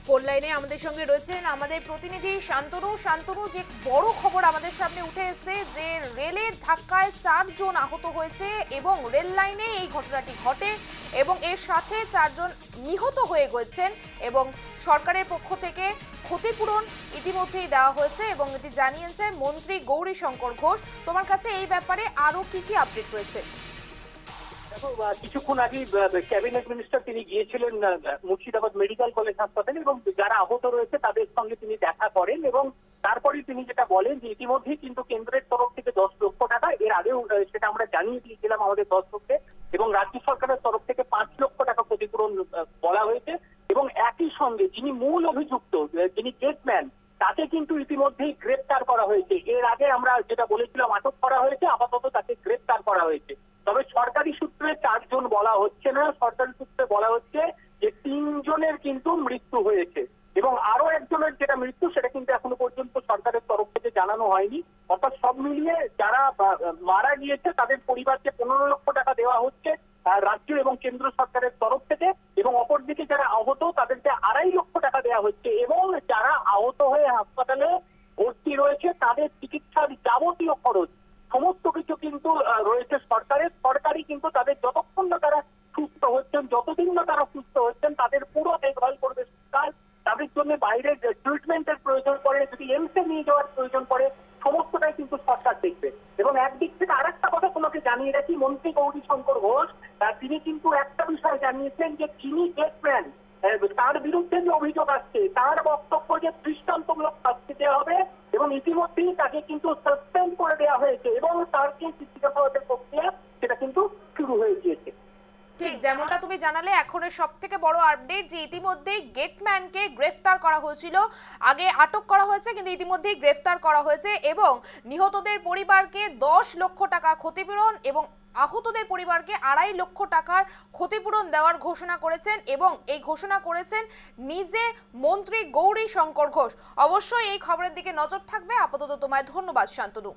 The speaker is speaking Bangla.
ফোন লাইনে আমাদের সঙ্গে রয়েছেন আমাদের প্রতিনিধি শান্তনু। শান্তনু, যে বড় খবর আমাদের সামনে উঠে এসেছে যে রেলের ধাক্কায় 4 জন আহত হয়েছে এবং রেল লাইনে এই ঘটনাটি ঘটে এবং এর সাথে 4 জন নিহত হয়ে গেছেন এবং সরকারের পক্ষ থেকে ক্ষতিপূরণ ইতিমধ্যেই দেওয়া হয়েছে এবং এটি জানিয়েছে মন্ত্রী গৌরীশঙ্কর ঘোষ। তোমার কাছে এই ব্যাপারে আরো কি কি আপডেট রয়েছে? দেখো, কিছুক্ষণ আগে ক্যাবিনেট মিনিস্টার তিনি গিয়েছিলেন মুর্শিদাবাদ মেডিকেল কলেজ হাসপাতালে এবং যারা আহত রয়েছে তাদের সঙ্গে তিনি দেখা করেন এবং তারপরে তিনি যেটা বলেন যে ইতিমধ্যেই কিন্তু কেন্দ্রের তরফ থেকে 10 লক্ষ টাকা, এর আগেও সেটা আমরা জানিয়ে দিয়েছিলাম আমাদের দর্শককে, এবং রাজ্য সরকারের তরফ থেকে 5 লক্ষ টাকা ক্ষতিপূরণ বলা হয়েছে এবং একই সঙ্গে যিনি মূল অভিযুক্ত, যিনি গেটম্যান, তাকে কিন্তু ইতিমধ্যেই গ্রেপ্তার করা হয়েছে। এর আগে আমরা যেটা বলেছিলাম আটক করা হয়েছে, আপাতত তাকে গ্রেপ্তার করা হয়েছে। তবে সরকারি সূত্রে 4 জন বলা হচ্ছে না, সরকারি সূত্রে বলা হচ্ছে যে 3 জনের কিন্তু মৃত্যু হয়েছে এবং আরো একজনের যেটা মৃত্যু সেটা কিন্তু এখনো পর্যন্ত সরকারের তরফ থেকে জানানো হয়নি। অর্থাৎ সব মিলিয়ে যারা মারা গিয়েছে তাদের পরিবারকে 15 লক্ষ টাকা দেওয়া হচ্ছে রাজ্য এবং কেন্দ্র সরকারের তরফ থেকে, এবং অপরদিকে যারা আহত তাদেরকে 2.5 লক্ষ টাকা দেওয়া হচ্ছে এবং যারা আহত হয়ে হাসপাতালে ভর্তি রয়েছে তাদের চিকিৎসার যাবতীয় খরচ সমস্ত কিছু কিন্তু রয়েছে সরকারি কিন্তু তাদের যতক্ষণ না তারা সুস্থ হচ্ছেন, যতদিন না তারা সুস্থ হচ্ছেন তাদের পুরো দেখভাল করবে সরকার। তাদের জন্য বাইরে ট্রিটমেন্টের প্রয়োজন পড়ে, যদি এমসে নিয়ে যাওয়ার প্রয়োজন পড়ে, সমস্তটাই কিন্তু সরকার দেখবে। এবং একদিক থেকে আরেকটা কথা তোমাকে জানিয়ে রাখি, মন্ত্রী গৌরীশঙ্কর ঘোষ তিনি কিন্তু একটা বিষয় জানিয়েছেন যে যিনি গেটম্যান তার বিরুদ্ধে যে অভিযোগ আসছে তার বক্তব্য যে দৃষ্টান্তমূলক শাস্তি দেওয়া হবে এবং ইতিমধ্যেই তাকে কিন্তু সাসপেন্ড করে দেওয়া হয়েছে এবং তার যে জিজ্ঞাসাবাদের প্রক্রিয়া সেটা কিন্তু শুরু হয়ে গিয়েছে। ঠিক যেমনটা তুমি জানালে, এখনের সবথেকে বড় আপডেট যে ইতিমধ্যেই গেটম্যানকে গ্রেফতার করা হয়েছিল, আগে আটক করা হয়েছে কিন্তু ইতিমধ্যেই গ্রেফতার করা হয়েছে এবং নিহতদের পরিবারকে 10 লক্ষ টাকা ক্ষতিপূরণ এবং আহতদের পরিবারকে 2.5 লক্ষ টাকার ক্ষতিপূরণ দেওয়ার ঘোষণা করেছেন এবং এই ঘোষণা করেছেন নিজে মন্ত্রী গৌরীশঙ্কর ঘোষ। অবশ্যই এই খবরের দিকে নজর থাকবে। আপাতত তোমায় ধন্যবাদ শান্তনু।